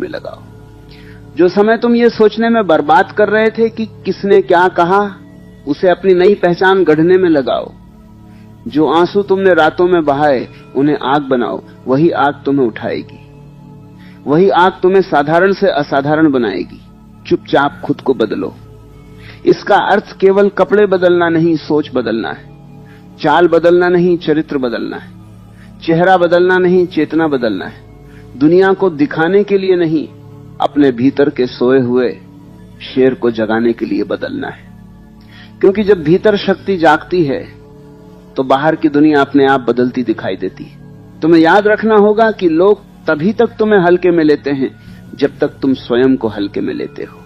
में लगाओ। जो समय तुम ये सोचने में बर्बाद कर रहे थे कि किसने क्या कहा, उसे अपनी नई पहचान गढ़ने में लगाओ। जो आंसू तुमने रातों में बहाए, उन्हें आग बनाओ। वही आग तुम्हें उठाएगी, वही आग तुम्हें साधारण से असाधारण बनाएगी। चुपचाप खुद को बदलो। इसका अर्थ केवल कपड़े बदलना नहीं, सोच बदलना है। चाल बदलना नहीं, चरित्र बदलना है। चेहरा बदलना नहीं, चेतना बदलना है। दुनिया को दिखाने के लिए नहीं, अपने भीतर के सोए हुए शेर को जगाने के लिए बदलना है। क्योंकि जब भीतर शक्ति जागती है तो बाहर की दुनिया अपने आप बदलती दिखाई देती है। तुम्हें याद रखना होगा कि लोग तभी तक तुम्हें हल्के में लेते हैं जब तक तुम स्वयं को हल्के में लेते हो।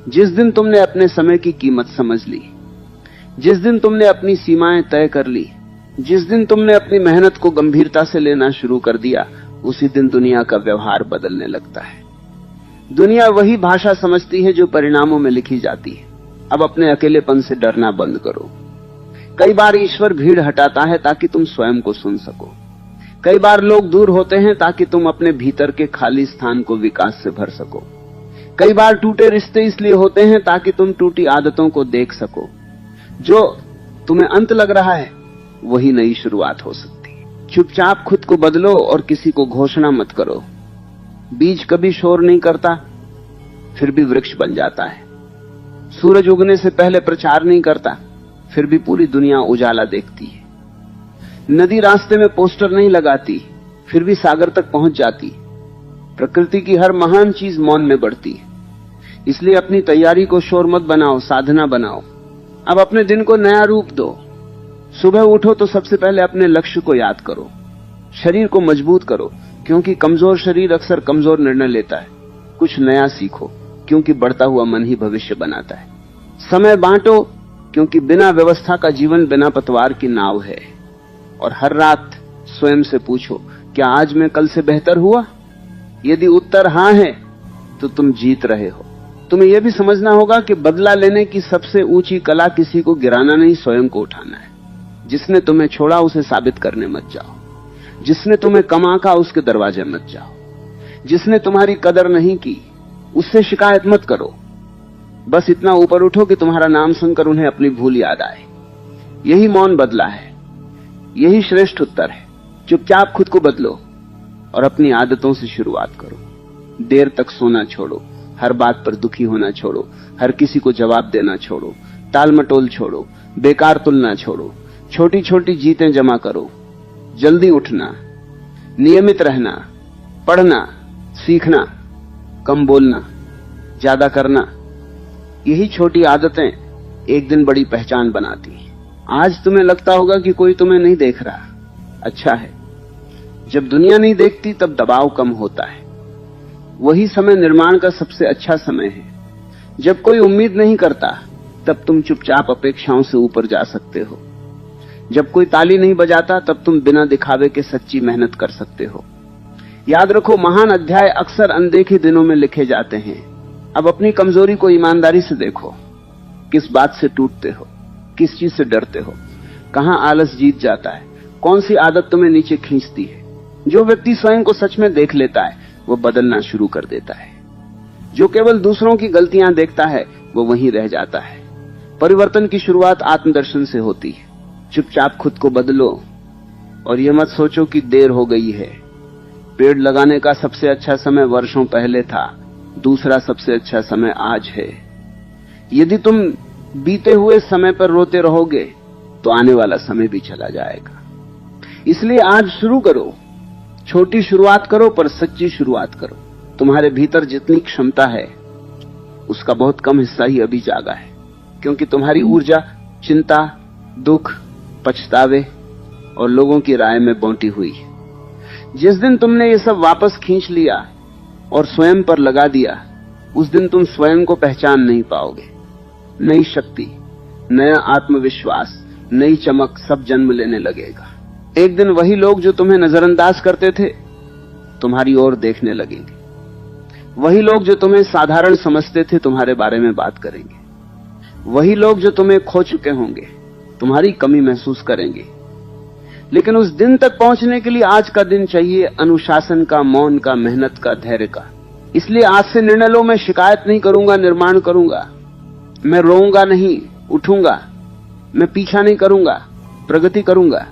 जिस दिन तुमने अपने समय की कीमत समझ ली, जिस दिन तुमने अपनी सीमाएं तय कर ली, जिस दिन तुमने अपनी मेहनत को गंभीरता से लेना शुरू कर दिया, उसी दिन दुनिया का व्यवहार बदलने लगता है। दुनिया वही भाषा समझती है जो परिणामों में लिखी जाती है। अब अपने अकेलेपन से डरना बंद करो। कई बार ईश्वर भीड़ हटाता है ताकि तुम स्वयं को सुन सको। कई बार लोग दूर होते हैं ताकि तुम अपने भीतर के खाली स्थान को विकास से भर सको। कई बार टूटे रिश्ते इसलिए होते हैं ताकि तुम टूटी आदतों को देख सको। जो तुम्हें अंत लग रहा है वही नई शुरुआत हो सकती है। चुपचाप खुद को बदलो और किसी को घोषणा मत करो। बीज कभी शोर नहीं करता, फिर भी वृक्ष बन जाता है। सूरज उगने से पहले प्रचार नहीं करता, फिर भी पूरी दुनिया उजाला देखती है। नदी रास्ते में पोस्टर नहीं लगाती, फिर भी सागर तक पहुंच जाती। प्रकृति की हर महान चीज मौन में बढ़ती है। इसलिए अपनी तैयारी को शोर मत बनाओ, साधना बनाओ। अब अपने दिन को नया रूप दो। सुबह उठो तो सबसे पहले अपने लक्ष्य को याद करो। शरीर को मजबूत करो, क्योंकि कमजोर शरीर अक्सर कमजोर निर्णय लेता है। कुछ नया सीखो, क्योंकि बढ़ता हुआ मन ही भविष्य बनाता है। समय बांटो, क्योंकि बिना व्यवस्था का जीवन बिना पतवार की नाव है। और हर रात स्वयं से पूछो, क्या आज मैं कल से बेहतर हुआ? यदि उत्तर हां है तो तुम जीत रहे हो। तुम्हें यह भी समझना होगा कि बदला लेने की सबसे ऊंची कला किसी को गिराना नहीं, स्वयं को उठाना है। जिसने तुम्हें छोड़ा उसे साबित करने मत जाओ। जिसने तुम्हें कम आंका उसके दरवाजे मत जाओ। जिसने तुम्हारी कदर नहीं की उससे शिकायत मत करो। बस इतना ऊपर उठो कि तुम्हारा नाम सुनकर उन्हें अपनी भूल याद आए। यही मौन बदला है, यही श्रेष्ठ उत्तर है। चुपचाप खुद को बदलो और अपनी आदतों से शुरुआत करो। देर तक सोना छोड़ो, हर बात पर दुखी होना छोड़ो, हर किसी को जवाब देना छोड़ो, टाल मटोल छोड़ो, बेकार तुलना छोड़ो। छोटी छोटी जीतें जमा करो। जल्दी उठना, नियमित रहना, पढ़ना, सीखना, कम बोलना, ज्यादा करना, यही छोटी आदतें एक दिन बड़ी पहचान बनाती हैं। आज तुम्हें लगता होगा कि कोई तुम्हें नहीं देख रहा। अच्छा है, जब दुनिया नहीं देखती तब दबाव कम होता है। वही समय निर्माण का सबसे अच्छा समय है। जब कोई उम्मीद नहीं करता तब तुम चुपचाप अपेक्षाओं से ऊपर जा सकते हो। जब कोई ताली नहीं बजाता तब तुम बिना दिखावे के सच्ची मेहनत कर सकते हो। याद रखो, महान अध्याय अक्सर अनदेखे दिनों में लिखे जाते हैं। अब अपनी कमजोरी को ईमानदारी से देखो। किस बात से टूटते हो, किस चीज से डरते हो, कहां आलस जीत जाता है, कौन सी आदत तुम्हें नीचे खींचती है। जो व्यक्ति स्वयं को सच में देख लेता है वो बदलना शुरू कर देता है। जो केवल दूसरों की गलतियां देखता है वो वहीं रह जाता है। परिवर्तन की शुरुआत आत्मदर्शन से होती है। चुपचाप खुद को बदलो और यह मत सोचो कि देर हो गई है। पेड़ लगाने का सबसे अच्छा समय वर्षों पहले था, दूसरा सबसे अच्छा समय आज है। यदि तुम बीते हुए समय पर रोते रहोगे तो आने वाला समय भी चला जाएगा। इसलिए आज शुरू करो। छोटी शुरुआत करो पर सच्ची शुरुआत करो। तुम्हारे भीतर जितनी क्षमता है उसका बहुत कम हिस्सा ही अभी जागा है, क्योंकि तुम्हारी ऊर्जा चिंता, दुख, पछतावे और लोगों की राय में बौंटी हुई है। जिस दिन तुमने ये सब वापस खींच लिया और स्वयं पर लगा दिया, उस दिन तुम स्वयं को पहचान नहीं पाओगे। नई शक्ति, नया आत्मविश्वास, नई चमक सब जन्म लेने लगेगा। एक दिन वही लोग जो तुम्हें नजरअंदाज करते थे तुम्हारी ओर देखने लगेंगे। वही लोग जो तुम्हें साधारण समझते थे तुम्हारे बारे में बात करेंगे। वही लोग जो तुम्हें खो चुके होंगे तुम्हारी कमी महसूस करेंगे। लेकिन उस दिन तक पहुंचने के लिए आज का दिन चाहिए, अनुशासन का, मौन का, मेहनत का, धैर्य का। इसलिए आज से निर्णय लो, मैं शिकायत नहीं करूंगा, निर्माण करूंगा। मैं रोऊंगा नहीं, उठूंगा। मैं पीछा नहीं करूंगा, प्रगति करूंगा।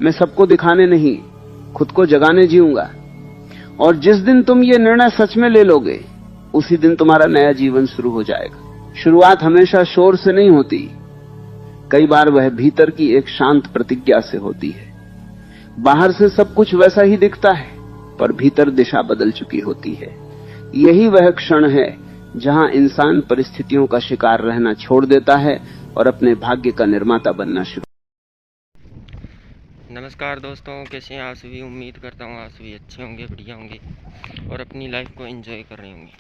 मैं सबको दिखाने नहीं, खुद को जगाने जीऊंगा। और जिस दिन तुम ये निर्णय सच में ले लोगे, उसी दिन तुम्हारा नया जीवन शुरू हो जाएगा। शुरुआत हमेशा शोर से नहीं होती, कई बार वह भीतर की एक शांत प्रतिज्ञा से होती है। बाहर से सब कुछ वैसा ही दिखता है, पर भीतर दिशा बदल चुकी होती है। यही वह क्षण है जहां इंसान परिस्थितियों का शिकार रहना छोड़ देता है और अपने भाग्य का निर्माता बनना शुरू। नमस्कार दोस्तों, कैसे हैं आप सभी। उम्मीद करता हूँ आप सभी अच्छे होंगे, बढ़िया होंगे और अपनी लाइफ को एंजॉय कर रहे होंगे।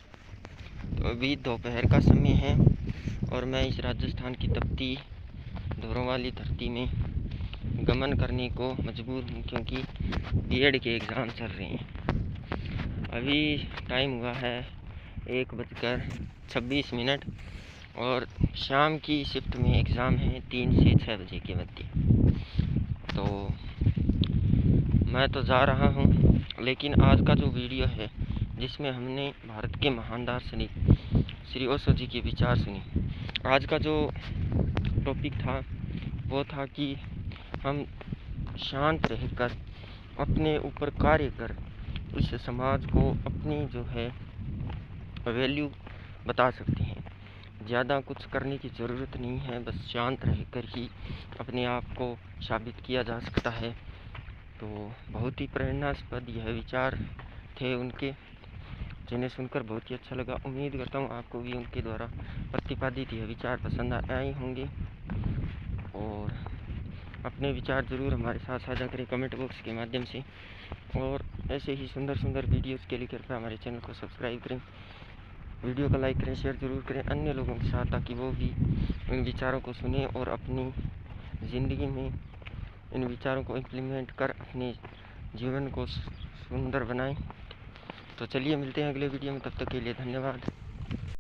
तो अभी दोपहर का समय है और मैं इस राजस्थान की तपती धूलों वाली धरती में गमन करने को मजबूर हूँ, क्योंकि बीएड के एग्ज़ाम चल रहे हैं। अभी टाइम हुआ है 1:26 और शाम की शिफ्ट में एग्ज़ाम है 3 से 6 बजे के मध्य। तो मैं तो जा रहा हूँ, लेकिन आज का जो वीडियो है जिसमें हमने भारत के महान दार्शनिक श्री ओशो जी के विचार सुनी, आज का जो टॉपिक था वो था कि हम शांत रहकर अपने ऊपर कार्य कर इस समाज को अपनी जो है वैल्यू बता सकते हैं। ज़्यादा कुछ करने की ज़रूरत नहीं है, बस शांत रहकर ही अपने आप को साबित किया जा सकता है। तो बहुत ही प्रेरणास्पद यह विचार थे उनके, जिन्हें सुनकर बहुत ही अच्छा लगा। उम्मीद करता हूँ आपको भी उनके द्वारा प्रतिपादित यह विचार पसंद आए होंगे और अपने विचार ज़रूर हमारे साथ साझा करें कमेंट बॉक्स के माध्यम से। और ऐसे ही सुंदर सुंदर वीडियोज़ के लिए कृपया हमारे चैनल को सब्सक्राइब करें, वीडियो को लाइक करें, शेयर ज़रूर करें अन्य लोगों के साथ, ताकि वो भी इन विचारों को सुने और अपनी ज़िंदगी में इन विचारों को इम्प्लीमेंट कर अपने जीवन को सुंदर बनाएं। तो चलिए मिलते हैं अगले वीडियो में, तब तक के लिए धन्यवाद।